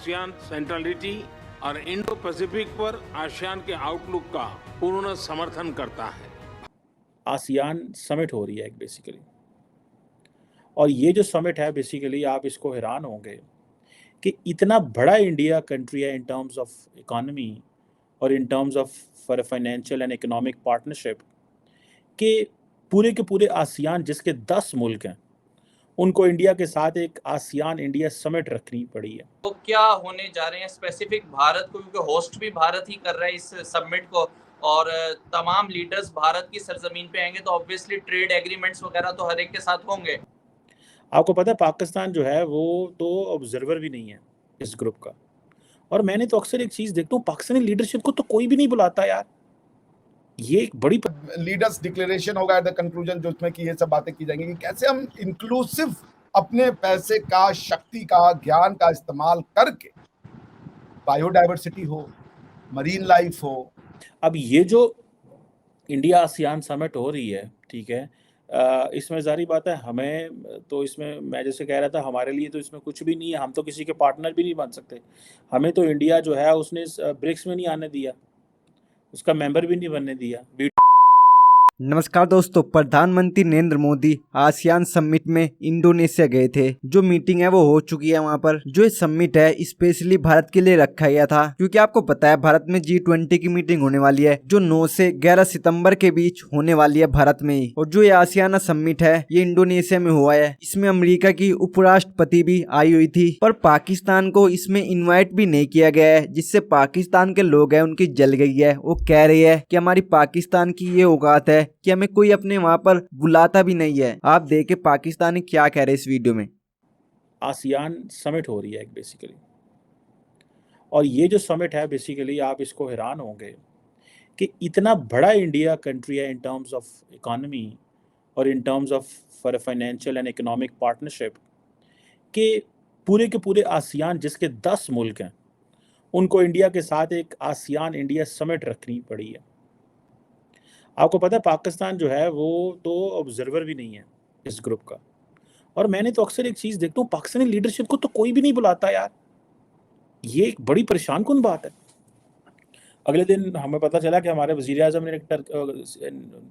ASEAN centrality और Indo Pacific पर ASEAN के आउटलुक का पूर्ण समर्थन करता है। आसियान समिट हो रही है एक बेसिकली, और ये जो समिट है बेसिकली आप इसको हैरान होंगे कि इतना बड़ा इंडिया कंट्री है इन टर्म्स ऑफ इकोनॉमी और in terms of for financial and economic partnership कि पूरे के पूरे आसियान जिसके 10 मुल्क हैं उनको इंडिया के साथ एक आसियान इंडिया समिट रखनी पड़ी है। तो क्या होने जा रहे हैं स्पेसिफिक भारत को, क्योंकि होस्ट भी भारत ही कर रहा है इस समिट को और तमाम लीडर्स भारत की सरजमीन पे आएंगे तो ऑब्वियसली ट्रेड एग्रीमेंट्स वगैरह तो हर एक के साथ होंगे। आपको पता है पाकिस्तान जो है वो तो ऑब्जर्वर भी नहीं है इस ग्रुप का, और मैंने तो अक्सर एक चीज़ देखता हूँ, पाकिस्तानी लीडरशिप को तो कोई भी नहीं बुलाता यार। ये एक बड़ी लीडर्स डिक्लेरेशन होगा एट द कंक्लूजन जो उसमें कि ये सब बातें की जाएंगी कि कैसे हम इंक्लूसिव अपने पैसे का, शक्ति का, ज्ञान का इस्तेमाल करके बायोडाइवर्सिटी हो, मरीन लाइफ हो। अब ये जो इंडिया आसियान समिट हो रही है, ठीक है, इसमें जारी बात है हमें तो इसमें मैं जैसे कह रहा था हमारे लिए तो इसमें कुछ भी नहीं है, हम तो किसी के पार्टनर भी नहीं बन सकते। हमें तो इंडिया जो है उसने ब्रिक्स में नहीं आने दिया, उसका मेंबर भी नहीं बनने दिया। नमस्कार दोस्तों, प्रधानमंत्री नरेंद्र मोदी आसियान समिट में इंडोनेशिया गए थे। जो मीटिंग है वो हो चुकी है। वहां पर जो ये समिट है स्पेशली भारत के लिए रखा गया था, क्योंकि आपको पता है भारत में G20 की मीटिंग होने वाली है जो 9 से 11 सितंबर के बीच होने वाली है भारत में ही। और जो ये आसियाना समिट है ये इंडोनेशिया में हुआ है। इसमें अमेरिका की उपराष्ट्रपति भी आई हुई थी, पर पाकिस्तान को इसमें इन्वाइट भी नहीं किया गया है, जिससे पाकिस्तान के लोग हैं उनकी जल गई है। वो कह रही है कि हमारी पाकिस्तान की ये औकात है कि हमें कोई अपने वहां पर बुलाता भी नहीं है। आप देखे पाकिस्तानी क्या कह रहे हैं इस वीडियो में। आसियान समिट हो रही है एक बेसिकली, और ये जो समिट है बेसिकली आप इसको हैरान होंगे कि इतना बड़ा इंडिया कंट्री है इन टर्म्स ऑफ इकोनॉमी और in terms of for financial and economic partnership कि पूरे के पूरे आसियान जिसके 10 मुल्क हैं उनको इंडिया के साथ एक आसियान इंडिया समिट रखनी पड़ी है। आपको पता है पाकिस्तान जो है वो तो ऑब्जर्वर भी नहीं है इस ग्रुप का, और मैंने तो अक्सर एक चीज़ देखता हूँ, पाकिस्तानी लीडरशिप को तो कोई भी नहीं बुलाता यार। ये एक बड़ी परेशान कुन बात है। अगले दिन हमें पता चला कि हमारे वज़ीर आज़म ने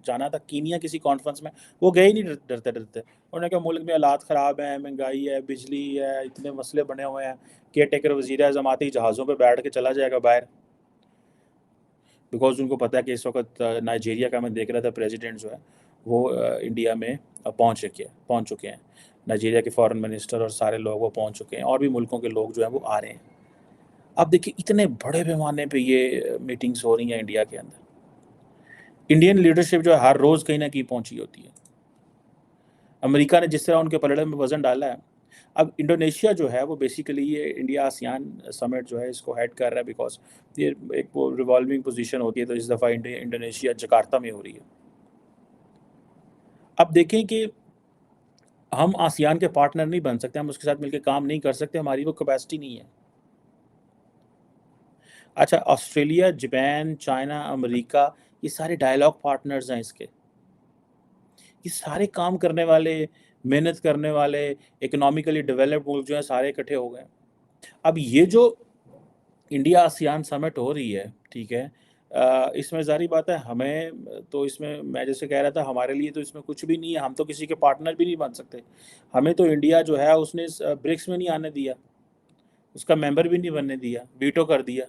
जाना था कीनिया किसी कॉन्फ्रेंस में, वो गए ही नहीं डरते डरते। उन्होंने कहा मुल्क में हालात ख़राब हैं, महंगाई है, बिजली है, इतने मसले बने हुए हैं। केयर टेकर वज़ीर आज़म आते ही जहाज़ों पर बैठ के चला जाएगा बाहर, बिकॉज उनको पता है कि इस वक्त नाइजीरिया का मैं देख रहा था प्रेसिडेंट जो है वो इंडिया में पहुंच चुके हैं। नाइजीरिया के फॉरेन मिनिस्टर और सारे लोग वो पहुंच चुके हैं, और भी मुल्कों के लोग जो हैं वो आ रहे हैं। अब देखिए इतने बड़े पैमाने पे ये मीटिंग्स हो रही हैं इंडिया के अंदर। इंडियन लीडरशिप जो है हर रोज़ कहीं ना कहीं पहुंची होती है। अमेरिका ने जिस तरह उनके पलड़े में वज़न डाला है, अब इंडोनेशिया जो है वो बेसिकली ये इंडिया आसियान समिट जो है इसको हेड कर रहा है, बिकॉज ये एक वो रिवॉल्विंग पोजीशन होती है। तो इस दफ़ा इंडोनेशिया जकार्ता में हो रही है। अब देखें कि हम आसियान के पार्टनर नहीं बन सकते, हम उसके साथ मिलकर काम नहीं कर सकते, हमारी वो कैपेसिटी नहीं है। अच्छा, ऑस्ट्रेलिया, जापान, चाइना, अमेरिका, ये सारे डायलॉग पार्टनर्स हैं इसके। ये सारे काम करने वाले, मेहनत करने वाले, इकोनॉमिकली डेवलप्ड मुल्क जो हैं सारे इकट्ठे हो गए। अब ये जो इंडिया आसियान समिट हो रही है, ठीक है, इसमें जारी बात है हमें तो इसमें मैं जैसे कह रहा था हमारे लिए तो इसमें कुछ भी नहीं है, हम तो किसी के पार्टनर भी नहीं बन सकते। हमें तो इंडिया जो है उसने ब्रिक्स में नहीं आने दिया, उसका मेंबर भी नहीं बनने दिया, वीटो कर दिया।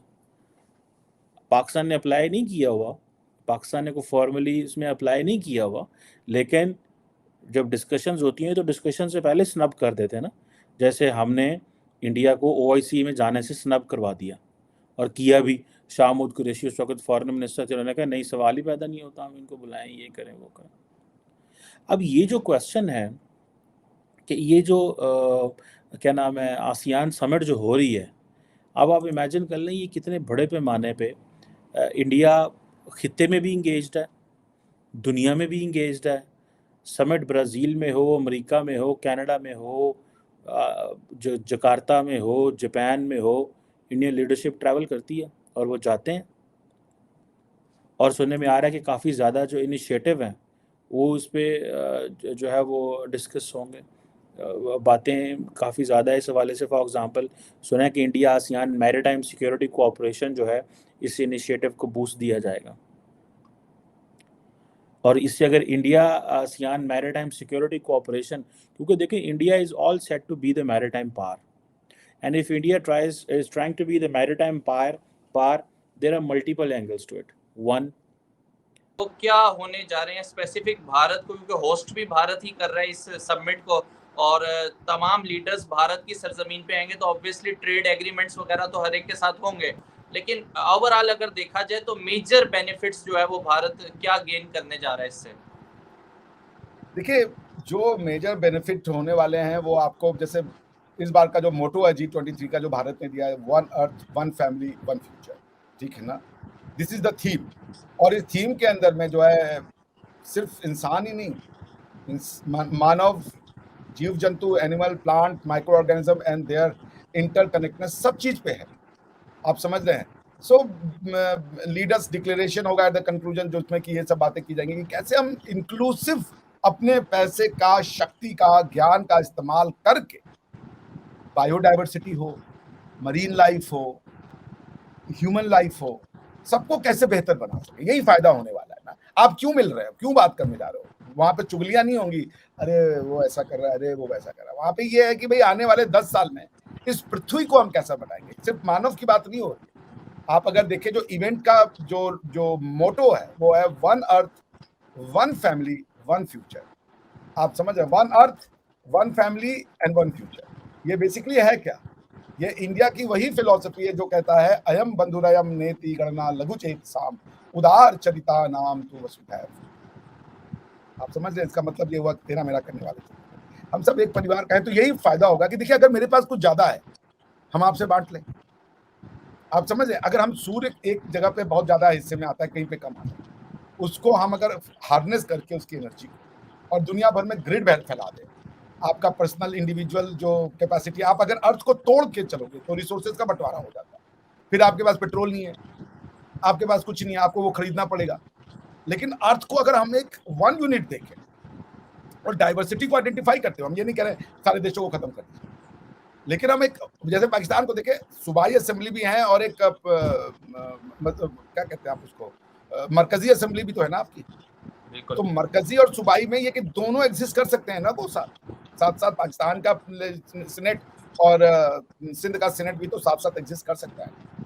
पाकिस्तान ने अप्लाई नहीं किया हुआ, पाकिस्तान ने को फॉर्मली इसमें अप्लाई नहीं किया हुआ, लेकिन जब डिस्कशंस होती हैं तो डिस्कशन से पहले स्नब कर देते हैं ना। जैसे हमने इंडिया को OIC में जाने से स्नब करवा दिया, और किया भी। शाह महमूद कुरैशी उस वक्त फॉरेन मिनिस्टर थे, उन्होंने कहा नहीं सवाल ही पैदा नहीं होता, हम इनको बुलाएं, ये करें वो करें। अब ये जो क्वेश्चन है कि ये जो क्या नाम है आसियान समिट जो हो रही है, अब आप इमेजिन कर लें ये कितने बड़े पैमाने पे इंडिया खित्ते में भी इंगेज्ड है, दुनिया में भी इंगेज्ड है। समिट ब्राज़ील में हो, अमेरिका में हो, कनाडा में हो, जो जकार्ता में हो, जापान में हो, इंडियन लीडरशिप ट्रैवल करती है और वो जाते हैं। और सुनने में आ रहा है कि काफ़ी ज़्यादा जो इनिशिएटिव हैं वो उस पर जो है वो डिस्कस होंगे। बातें काफ़ी ज़्यादा है इस हवाले से। फॉर एग्जांपल सुना है कि India ASEAN maritime security cooperation जो है, इस इनिशिएटिव को बूस्ट दिया जाएगा। और इससे अगर India ASEAN maritime security cooperation, क्योंकि देखिए India is all set to be the maritime power, and if India is trying to be the maritime power, there are multiple angles to it. One, तो क्या होने जा रहे हैं specific Bharat को, क्योंकि होस्ट भी भारत ही कर रहा है इस समिट को, और तमाम लीडर्स भारत की सरजमीन पे आएंगे, तो ऑब्वियसली ट्रेड एग्रीमेंट्स वगैरह तो हर एक के साथ होंगे, लेकिन ओवरऑल अगर देखा जाए तो मेजर बेनिफिट्स जो है वो भारत क्या गेन करने जा रहा है इससे? देखिए, जो मेजर बेनिफिट होने वाले हैं वो आपको, जैसे इस बार का जो मोटो है G23 का जो भारत ने दिया है, one earth one family one future, ठीक है ना, दिस इज द थीम। और इस थीम के अंदर में जो है सिर्फ इंसान ही नहीं, मानव, जीव जंतु, animal, plant, micro organism and their interconnectedness सब चीज पे है, आप समझ रहे हैं। सो लीडर्स डिक्लेरेशन होगा एट द कंक्लूजन, जो उसमें कि ये सब बातें की जाएंगी कि कैसे हम इंक्लूसिव अपने पैसे का, शक्ति का, ज्ञान का इस्तेमाल करके बायोडाइवर्सिटी हो, मरीन लाइफ हो, ह्यूमन लाइफ हो, सबको कैसे बेहतर बना सके। यही फायदा होने वाला है ना। आप क्यों मिल रहे हो, क्यों बात करने जा रहे हो, वहां पे चुगलियां नहीं होंगी, अरे वो ऐसा कर रहा है, अरे वो वैसा कर रहा है। वहां पे ये है कि भाई आने वाले 10 साल में इस पृथ्वी को हम कैसा बनाएंगे। सिर्फ मानव की बात नहीं हो रही। आप अगर देखें जो इवेंट का जो मोटो है वो है one earth one family one future, आप समझ रहे, one earth one family and one future. ये बेसिकली है क्या, ये इंडिया की वही फिलॉसफी है जो कहता है अयम बंधुरयम नेति गणना लघु चेत साम उदार चरिता नाम तू वसुधैव। आप समझ रहे, इसका मतलब ये हुआ तेरा मेरा करने वाले हम सब एक परिवार का है। तो यही फायदा होगा कि देखिए अगर मेरे पास कुछ ज्यादा है हम आपसे बांट लें, आप समझ रहे। अगर हम सूर्य एक जगह पे बहुत ज्यादा हिस्से में आता है, कहीं पे कम आता है, उसको हम अगर हार्नेस करके उसकी एनर्जी को और दुनिया भर में ग्रिड फैला दें, आपका पर्सनल इंडिविजुअल जो कैपेसिटी, आप अगर अर्थ को तोड़ के चलोगे तो रिसोर्सेज का बंटवारा हो जाता है। फिर आपके पास पेट्रोल नहीं है, आपके पास कुछ नहीं है, आपको वो खरीदना पड़ेगा। लेकिन अर्थ को अगर हम एक वन यूनिट देखें और डाइवर्सिटी को आइडेंटिफाई करते हो, हम ये नहीं कह रहे सारे देशों को खत्म कर दीजिए, लेकिन हम एक, जैसे पाकिस्तान को देखें, सूबाई असेंबली भी है और एक मतलब क्या कहते हैं आप उसको, मरकजी असेंबली भी तो है ना आपकी। तो मरकजी और सूबाई में ये कि दोनों एग्जिस्ट कर सकते हैं ना, वो साथ साथ पाकिस्तान का सीनेट और सिंध का सीनेट भी तो साथ साथ एग्जिस्ट कर सकता है।